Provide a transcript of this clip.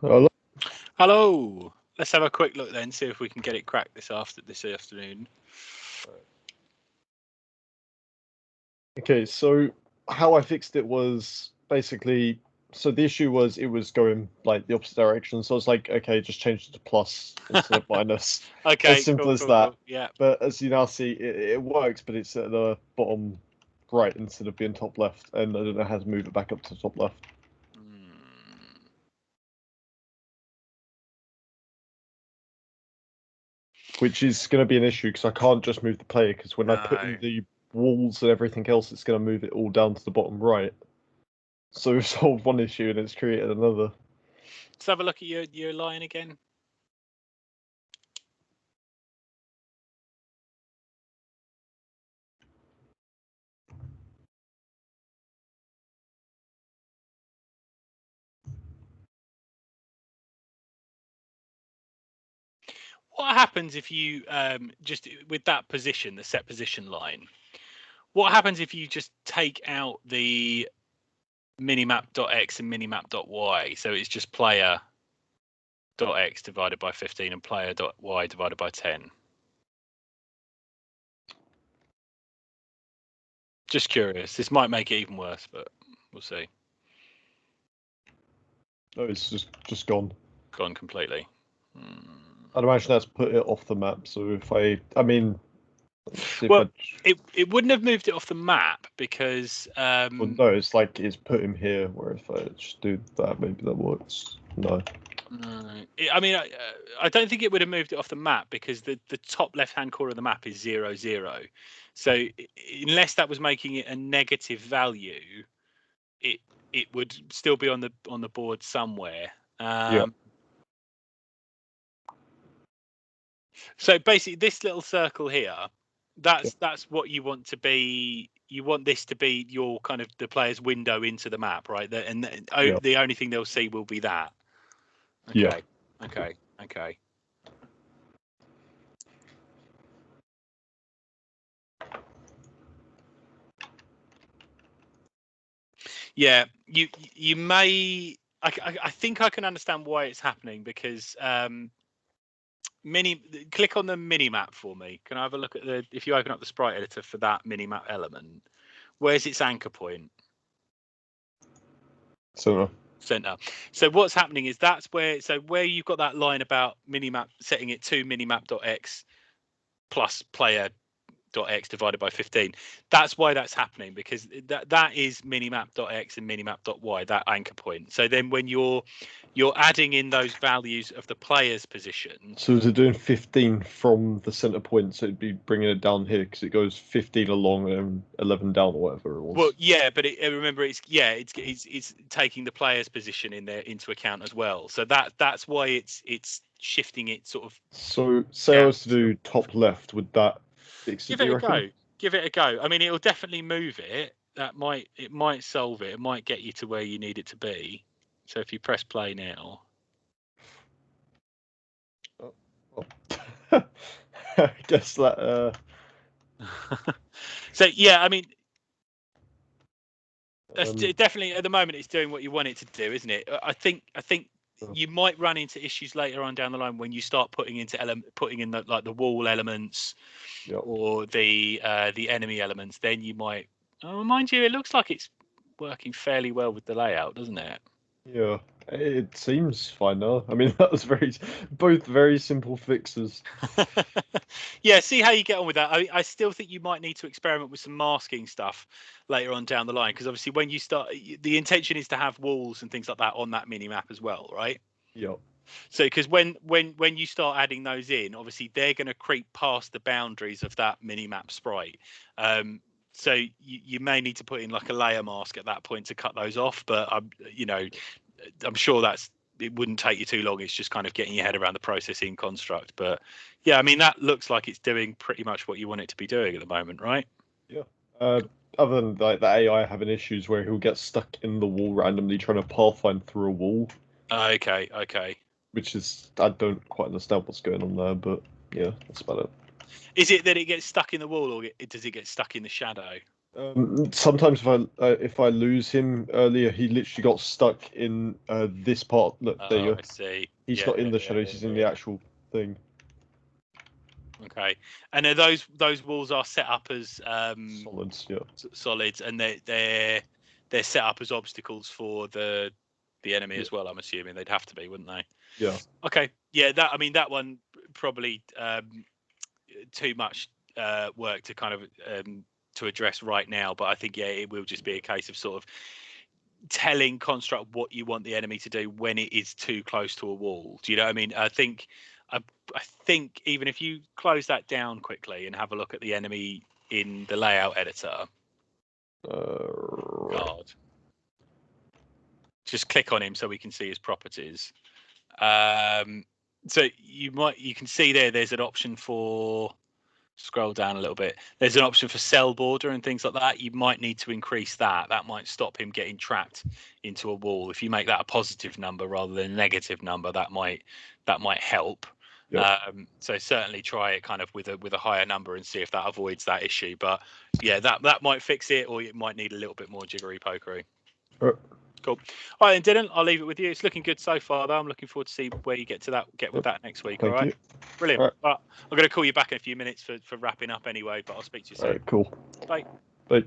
Hello. Hello. Let's have a quick look then, see if we can get it cracked this afternoon. Okay, so how I fixed it was basically, so the issue was it was going like the opposite direction. So I was like, okay, just change it to plus instead of minus. As Okay, simple as cool. that. Yeah. But as you now see, it works, but it's at the bottom right instead of being top left, and I don't know how to move it back up to top left. Which is going to be an issue because I can't just move the player, because when I put in No. the walls and everything else, it's going to move it all down to the bottom right. So we've solved one issue and it's created another. Let's have a look at your line again. What happens if you just with that position, the set position line? What happens if you just take out the minimap.x and minimap.y? So it's just player.x divided by 15 and player.y divided by 10. Just curious. This might make it even worse, but we'll see. No, it's just gone. Gone completely. I'd imagine that's put it off the map. So if I mean, well, it wouldn't have moved it off the map because. Well, no, it's like it's put him here. Where if I just do that, maybe that works. No. I mean, I don't think it would have moved it off the map because the top left-hand corner of the map is 0, 0. So unless that was making it a negative value, it would still be on the board somewhere. Yeah. So basically, this little circle here, that's what you want to be. You want this to be your kind of the player's window into the map, right? And the only thing they'll see will be that. Okay. Yeah. Okay. Yeah, you may. I think I can understand why it's happening because click on the mini map for me. Can I have a look at if you open up the sprite editor for that mini map element? Where's its anchor point? Center. So what's happening is that's where you've got that line about minimap setting it to minimap.x plus player.x divided by 15. That's why that's happening, because that is minimap.x and minimap.y, that anchor point. So then when you're adding in those values of the player's position. So is it doing 15 from the center point? So it'd be bringing it down here because it goes 15 along and 11 down or whatever it was. Well, yeah, but remember, it's taking the player's position in there into account as well. So that's why it's shifting it sort of. So say I was to do top left, would that fix it? Give it a go. Give it a go. I mean, it'll definitely move it. It might solve it. It might get you to where you need it to be. So if you press play now. I guess that. So yeah, I mean, that's definitely at the moment it's doing what you want it to do, isn't it? I think you might run into issues later on down the line when you start putting in the wall elements or the enemy elements. Then you might. Oh, mind you, it looks like it's working fairly well with the layout, doesn't it? Yeah, it seems fine now. I mean, that was both very simple fixes. Yeah, see how you get on with that. I still think you might need to experiment with some masking stuff later on down the line, because obviously when you start, the intention is to have walls and things like that on that mini map as well, right? Yeah. So because when you start adding those in, obviously they're going to creep past the boundaries of that mini map sprite. So you may need to put in like a layer mask at that point to cut those off, but I'm sure it wouldn't take you too long. It's just kind of getting your head around the processing construct. But yeah, I mean, that looks like it's doing pretty much what you want it to be doing at the moment, right? Yeah. Other than like the AI having issues where he'll get stuck in the wall randomly trying to pathfind through a wall. Okay. Which is, I don't quite understand what's going on there, but yeah, that's about it. Is it that it gets stuck in the wall, or does it get stuck in the shadow? Sometimes if I lose him earlier, he literally got stuck in this part. Look, there you Oh, go. I see. He's Yeah, not in the yeah, shadows. yeah, He's in the yeah. actual thing. Okay. And are those walls are set up as Solids, yeah. solids, and they're set up as obstacles for the enemy Yeah. as well. I'm assuming they'd have to be, wouldn't they? Yeah. Okay. Yeah. That one probably too much work to kind of to address right now. But I think it will just be a case of sort of telling construct what you want the enemy to do when it is too close to a wall. Do you know what I mean? I think even if you close that down quickly and have a look at the enemy in the layout editor, Right. God, just click on him so we can see his properties. So you can see there's an option for, scroll down a little bit. There's an option for cell border and things like that. You might need to increase that. That might stop him getting trapped into a wall. If you make that a positive number rather than a negative number, that might help. Yep. So certainly try it kind of with a higher number and see if that avoids that issue. But yeah, that might fix it, or it might need a little bit more jiggery pokery. Right. Cool. All right, then, Dylan, I'll leave it with you. It's looking good so far, though. I'm looking forward to see where you get with Yep. that next week. Thank all right. you. Brilliant. All right. Well, I'm going to call you back in a few minutes for wrapping up anyway, but I'll speak to you All soon. right. Cool. Bye. Bye.